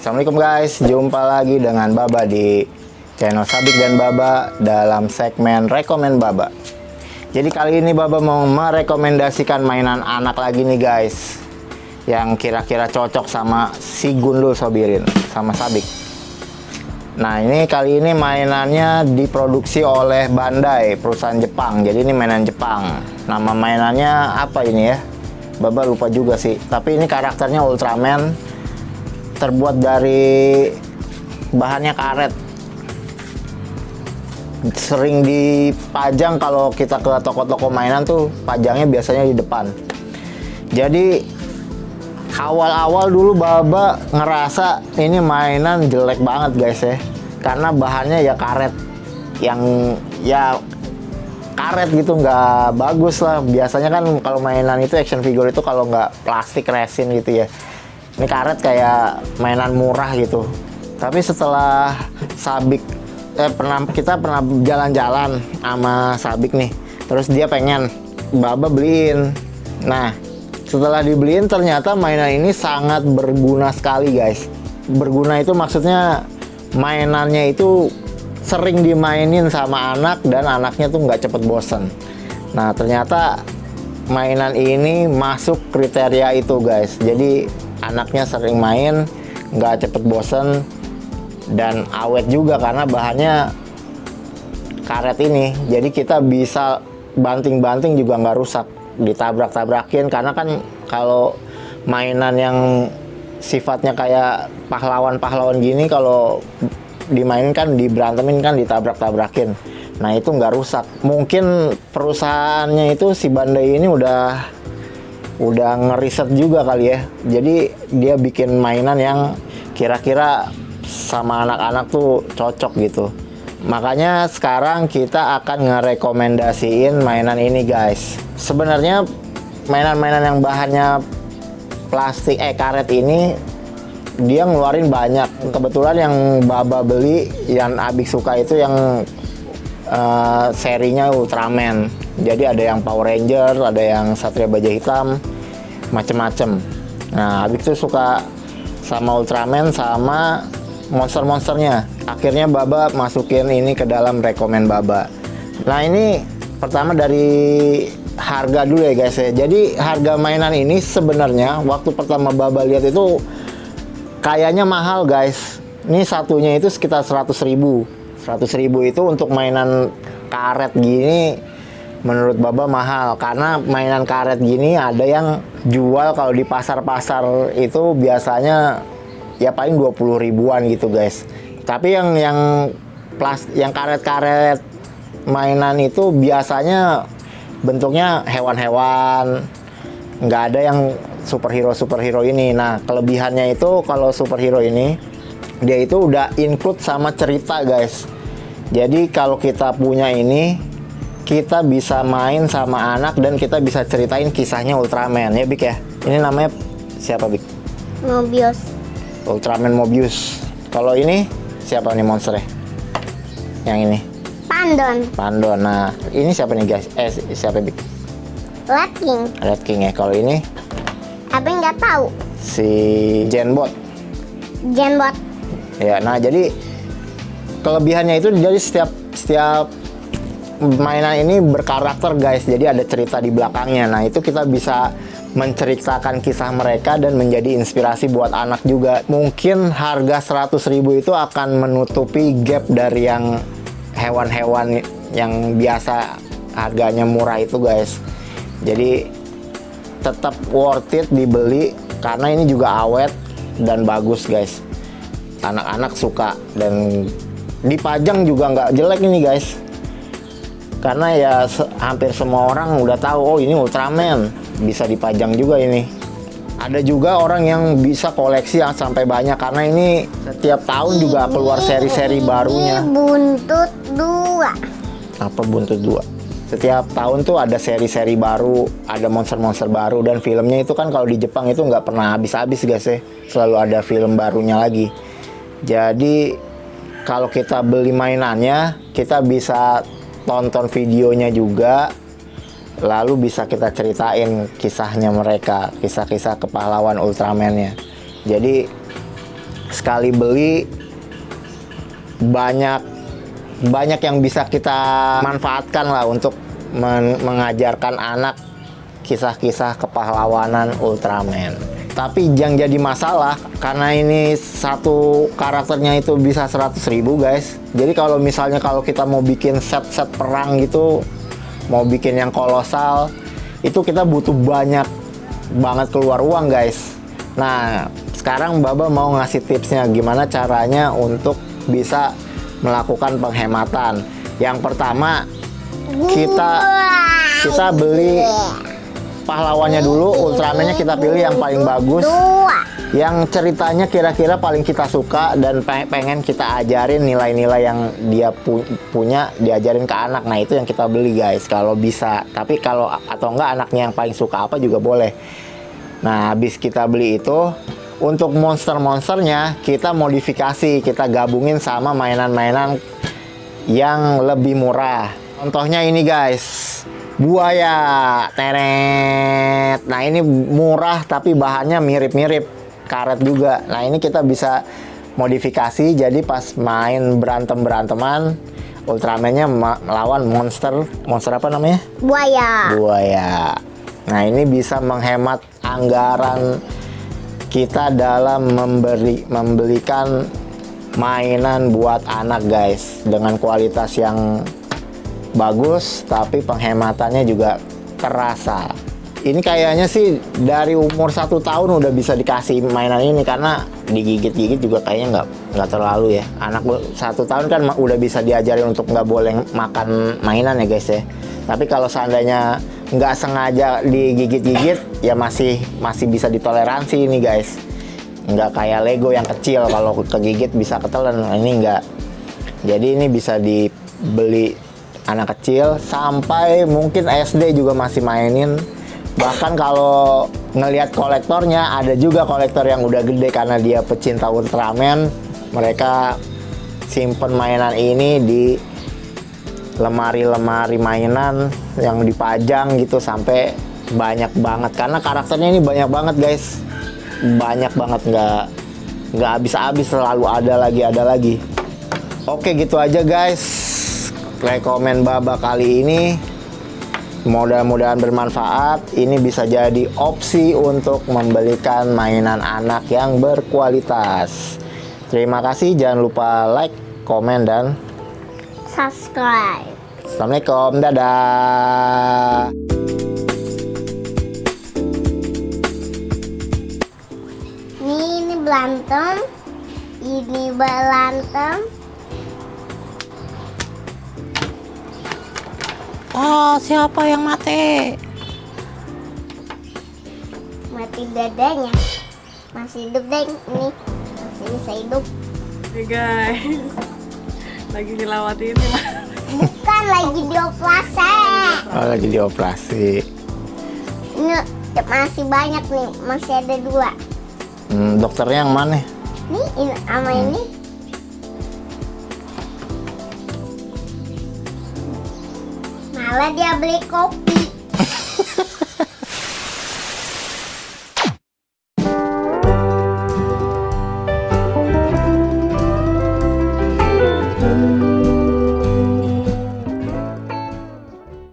Assalamualaikum guys, jumpa lagi dengan Baba di channel Sabik dan Baba dalam segmen Rekomen Baba. Jadi kali ini Baba mau merekomendasikan mainan anak lagi nih guys, yang kira-kira cocok sama si Gundul Sobirin, sama Sabik. Nah ini kali ini mainannya diproduksi oleh Bandai, perusahaan Jepang. Jadi ini mainan Jepang. Nama mainannya apa ini ya? Baba lupa juga sih. Tapi ini karakternya Ultraman, terbuat dari bahannya karet. Sering dipajang kalau kita ke toko-toko mainan tuh, pajangnya biasanya di depan. Jadi awal-awal dulu Baba ngerasa ini mainan jelek banget guys ya, karena bahannya ya karet, yang ya karet gitu, nggak bagus lah. Biasanya kan kalau mainan itu action figure itu kalau nggak plastik resin gitu ya, ini karet kayak mainan murah gitu. Tapi setelah Sabik kita pernah jalan-jalan sama Sabik nih, terus dia pengen Baba beliin. Nah setelah dibeliin ternyata mainan ini sangat berguna sekali guys. Berguna itu maksudnya mainannya itu sering dimainin sama anak dan anaknya tuh nggak cepet bosen. Nah ternyata mainan ini masuk kriteria itu guys. Jadi anaknya sering main, nggak cepet bosen, dan awet juga karena bahannya karet ini. Jadi kita bisa banting-banting juga nggak rusak, ditabrak-tabrakin. Karena kan kalau mainan yang sifatnya kayak pahlawan-pahlawan gini, kalau dimainin kan, diberantemin kan, ditabrak-tabrakin. Nah itu nggak rusak. Mungkin perusahaannya itu si Bandai ini udah ngeriset juga kali ya. Jadi dia bikin mainan yang kira-kira sama anak-anak tuh cocok gitu. Makanya sekarang kita akan ngerekomendasiin mainan ini guys. Sebenarnya mainan-mainan yang bahannya plastik karet ini dia ngeluarin banyak. Kebetulan yang Baba beli, yang Abik suka itu yang serinya Ultraman. Jadi ada yang Power Ranger, ada yang Satria Baja Hitam, macem-macem. Nah Abik tuh suka sama Ultraman sama monster-monsternya. Akhirnya Baba masukin ini ke dalam rekomen Baba. Nah ini pertama dari harga dulu ya guys ya. Jadi harga mainan ini sebenarnya waktu pertama Baba lihat itu kayaknya mahal guys. Ini satunya itu sekitar 100.000. 100.000 itu untuk mainan karet gini menurut Baba mahal, karena mainan karet gini ada yang jual kalau di pasar-pasar itu biasanya ya paling 20 ribuan gitu guys. Tapi yang karet-karet mainan itu biasanya bentuknya hewan-hewan, nggak ada yang superhero ini. Nah kelebihannya itu kalau superhero ini dia itu udah include sama cerita guys. Jadi kalau kita punya ini, kita bisa main sama anak dan kita bisa ceritain kisahnya Ultraman ya Bik ya. Ini namanya siapa Bik? Mobius. Ultraman Mobius. Kalau ini siapa nih monsternya? Yang ini? Pandon. Nah ini siapa nih guys? Siapa Bik? Red King. Red King ya. Kalau ini? Abang nggak tahu. Si Genbot. Ya, nah jadi kelebihannya itu jadi setiap mainan ini berkarakter guys. Jadi ada cerita di belakangnya. Nah itu kita bisa menceritakan kisah mereka dan menjadi inspirasi buat anak juga. Mungkin harga 100.000 itu akan menutupi gap dari yang hewan-hewan yang biasa harganya murah itu guys. Jadi tetap worth it dibeli karena ini juga awet dan bagus guys. Anak-anak suka dan dipajang juga nggak jelek ini guys. Karena ya hampir semua orang udah tahu, oh ini Ultraman, bisa dipajang juga ini. Ada juga orang yang bisa koleksi yang sampai banyak, karena ini setiap tahun juga keluar seri-seri barunya. Buntut 2. Apa Buntut 2? Setiap tahun tuh ada seri-seri baru, ada monster-monster baru, dan filmnya itu kan kalau di Jepang itu nggak pernah habis-habis guys ya. Selalu ada film barunya lagi. Jadi kalau kita beli mainannya, kita bisa tonton videonya juga, lalu bisa kita ceritain kisahnya mereka, kisah-kisah kepahlawan Ultraman-nya. Jadi sekali beli banyak yang bisa kita manfaatkan lah untuk mengajarkan anak kisah-kisah kepahlawanan Ultraman. Tapi yang jadi masalah karena ini satu karakternya itu bisa 100.000 guys. Jadi kalau misalnya kita mau bikin set-set perang gitu, mau bikin yang kolosal, itu kita butuh banyak banget keluar uang guys. Nah, sekarang Baba mau ngasih tipsnya gimana caranya untuk bisa melakukan penghematan. Yang pertama, kita beli pahlawannya dulu, Ultraman-nya kita pilih yang paling bagus, yang ceritanya kira-kira paling kita suka dan pengen kita ajarin nilai-nilai yang dia punya, diajarin ke anak. Nah, itu yang kita beli guys kalau bisa. Tapi kalau atau enggak anaknya yang paling suka apa juga boleh. Nah, habis kita beli itu, untuk monster-monsternya kita modifikasi, kita gabungin sama mainan-mainan yang lebih murah. Contohnya ini guys, buaya teret. Nah, ini murah tapi bahannya mirip-mirip karet juga. Nah, ini kita bisa modifikasi jadi pas main beranteman Ultraman-nya melawan monster apa namanya? Buaya. Nah, ini bisa menghemat anggaran kita dalam membelikan mainan buat anak guys, dengan kualitas yang bagus tapi penghematannya juga terasa. Ini kayaknya sih dari umur 1 tahun udah bisa dikasih mainan ini, karena digigit-gigit juga kayaknya nggak terlalu ya. Anak 1 tahun kan udah bisa diajarin untuk nggak boleh makan mainan ya guys ya. Tapi kalau seandainya nggak sengaja digigit-gigit ya masih bisa ditoleransi ini guys. Nggak kayak Lego yang kecil, kalau kegigit bisa ketelan. Nah, ini nggak. Jadi ini bisa dibeli anak kecil sampai mungkin SD juga masih mainin. Bahkan kalau ngelihat kolektornya, ada juga kolektor yang udah gede karena dia pecinta Ultraman. Mereka simpen mainan ini di lemari-lemari mainan yang dipajang gitu sampai banyak banget, karena karakternya ini banyak banget guys, banyak banget, nggak habis-habis, selalu ada lagi. Oke, gitu aja guys rekomen Baba kali ini, mudah-mudahan bermanfaat. Ini bisa jadi opsi untuk membelikan mainan anak yang berkualitas. Terima kasih, jangan lupa like, komen, dan subscribe. Assalamualaikum, dadah. Ini berantem, ini berantem. Oh, siapa yang mati? Mati dadanya. Masih hidup deng, ini masih bisa hidup. Hey guys, lagi dilawati ini mah. Bukan, lagi dioperasi. Oh, lagi dioperasi. Ini masih banyak nih, masih ada 2. Dokternya yang mana? Nih, ini sama ini. Malah dia beli kopi.